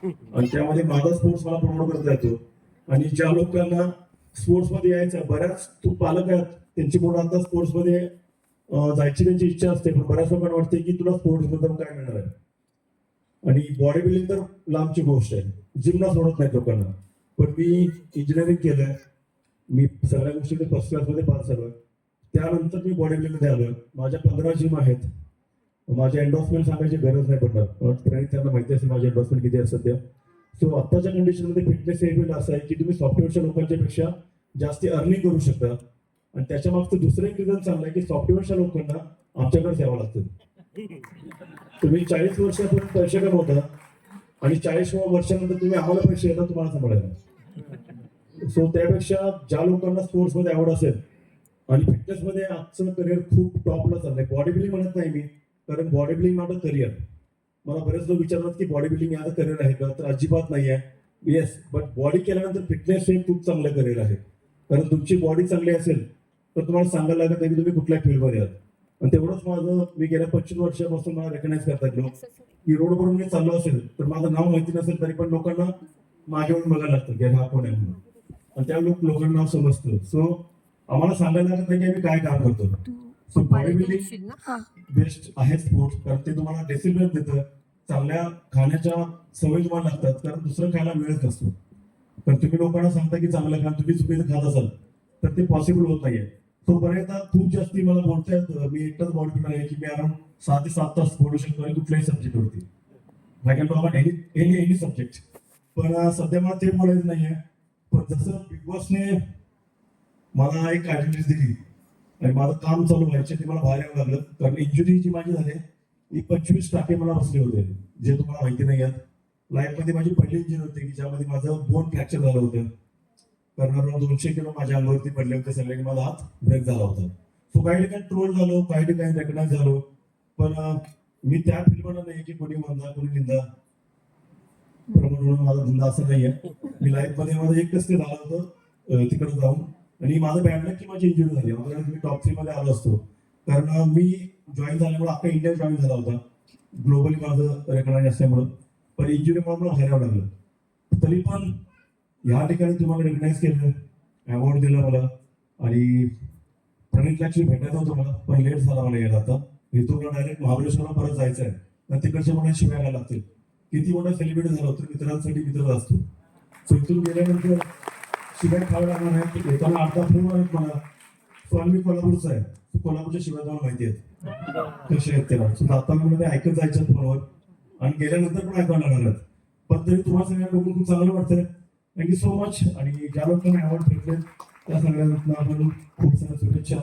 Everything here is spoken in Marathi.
आणि त्यामध्ये माझा स्पोर्ट्स मला प्रमोट करता येतो. आणि ज्या लोकांना स्पोर्ट्समध्ये यायचं, बऱ्याच पालक आहेत त्यांची मुलं आता स्पोर्ट्समध्ये जायची त्यांची इच्छा असते, पण बऱ्याच लोकांना वाटते की तुला स्पोर्ट्स बद्दल काय मिळणार आहे. आणि बॉडी बिल्डिंग तर लांबची गोष्ट आहे, जिमला सोडत नाही लोकांना. पण मी इंजिनिअरिंग केलंय, मी सगळ्या गोष्टी फर्स्ट क्लासमध्ये पास झालोय. त्यानंतर मी बॉडी बिल्डिंगमध्ये आलोय. माझ्या 15 जिम आहेत. माझ्या एन्डोर्समेंट सांगायची गरज नाही पडणार, त्यांना माहिती असेल माझे एन्डोर्समेंट किती आहे सध्या. सो आत्ताच्या कंडिशनमध्ये फिटनेस हे फील्ड असं आहे की तुम्ही सॉफ्टवेअरच्या लोकांच्या पेक्षा जास्ती अर्निंग करू शकता. आणि त्याच्या मागचं दुसरं एक रिझन चांगलं आहे की सॉफ्टवेअरच्या लोकांना आमच्याकडे यावं लागतं. तुम्ही 40 वर्षापर्यंत पैसे कमवता आणि 40व्या वर्षानंतर तुम्ही आम्हाला पैसे येतात तुम्हाला सांभाळायला. सो त्यापेक्षा ज्या लोकांना स्पोर्ट्समध्ये आवड असेल आणि फिटनेसमध्ये आजचं करिअर खूप टॉपला चाललंय. बॉडी बिल्डिंग म्हणत नाही मी, कारण body building not a career. मला बरेच लोक विचारतात की बॉडी बिल्डिंग याचं करिअर आहे का, तर अजिबात नाही आहे. येस, बट बॉडी केल्यानंतर फिटनेस हे खूप चांगलं करिअर आहे. कारण तुमची बॉडी चांगली असेल तर तुम्हाला सांगायला लागत नाही की तुम्ही कुठल्या फील्डमध्ये आहात. आणि तेवढंच माझं, मी गेल्या 25 वर्षापासून मला रेकग्नाइज करतात लोक की रोडवरून मी चाललो असेल तर माझं नाव माहिती नसेल तरी पण लोकांना माझ्यावरून बघायला लागतं की हा कोण आहे म्हणून, आणि त्या लोकांना नाव समजतं. सो आम्हाला सांगायला लागत नाही की आम्ही काय काम करतो. सो बॉडी बिल्डिंग बेस्ट आहे स्पोर्ट्स, कारण ते तुम्हाला डिसिप्लिन देतं. चांगल्या खाण्याच्या सवयी तुम्हाला लागतात, कारण दुसरं खायला वेळच नसतो. पण तुम्ही लोकांना सांगता की चांगलं खा, तुम्ही चुकीचं खात असाल तर ते पॉसिबल होत नाहीये. तो बऱ्याचदा खूप जास्ती मला बोलता येतं. मी एकटाच बॉडी बिल्डर आहे की मी अराउंड 6 ते 7 तास बोलू शकतो आणि कुठल्याही सब्जेक्टवरती, I can talk any subject. पण सध्या मला ते बोलायचं नाहीये. पण जसं बिग बॉसने मला एक आयडेंटिटी दिली आणि माझं काम चालू व्हायचे, ते मला बाहेर यावं लागलं. कारण इंजुरी जी माझी झाली ही 25 टाके मला बसले होते, जे तुम्हाला माहिती नाही आहेत. लाईफमध्ये माझी पहिली इंजुरी होती की ज्यामध्ये माझं बोन फ्रॅक्चर झालं होतं. कारण 200 किलो माझ्या अंगावरती पडले होते सगळ्यांनी, माझा हात ब्रेक झाला होता. सो काही ठिकाणी ट्रोल झालो, काही ठिकाणी रेकग्नाइज झालो. पण मी त्या फील्डमध्ये नाही की कोणी म्हणता कोणी निंदा प्रमोट म्हणून माझा धंदा असं नाहीये. मी लाईफमध्ये माझं एकच ते झालं होतं तिकडे जाऊन, आणि माझं बॅड लक की माझी इंजुरी झाली. माझ्याकडे मी टॉप 3 मध्ये आलो असतो, कारण मी जॉईन झाल्यामुळे अख्खा इंडिया जॉईन झाला होता ग्लोबली माझं रेकग्नाइज असल्यामुळं. पण इंजुरीमुळे मला बाहेर यावं लागलं. तरी पण या ठिकाणी तुम्हाला रेकग्नाइज केलं, अवॉर्ड दिला मला, आणि प्रणित ऍक्च्युली भेटायचं होतं मला, पण लेट झाला मला यायला. आता इथून डायरेक्ट महाबळेश्वरला परत जायचं आहे, तर तिकडच्या मला शिव्या घ्यायला लागतील. किती मोठा सेलिब्रिटी झाला होता, मित्रांसाठी मित्र असतो. सो इथून गेल्यानंतर शिव्या खायला लागणार नाही. येताना अर्धा फोन आहेत मला. सो आम्ही कोल्हापूरचा आहे, कोल्हापूरच्या शिव्या तुम्हाला माहिती आहेत कसे आहेत त्याला. सो जाताना ते ऐकत जायचं फोनवर आणि गेल्यानंतर पण ऐकायला लागणार आहेत. पण तरी तुम्हाला सगळ्यांना बघून खूप चांगलं वाटतंय. Thank you so much. आणि ज्या लोकांना अवॉर्ड भेटले त्या सगळ्यांना आपण खूप साऱ्या शुभेच्छा.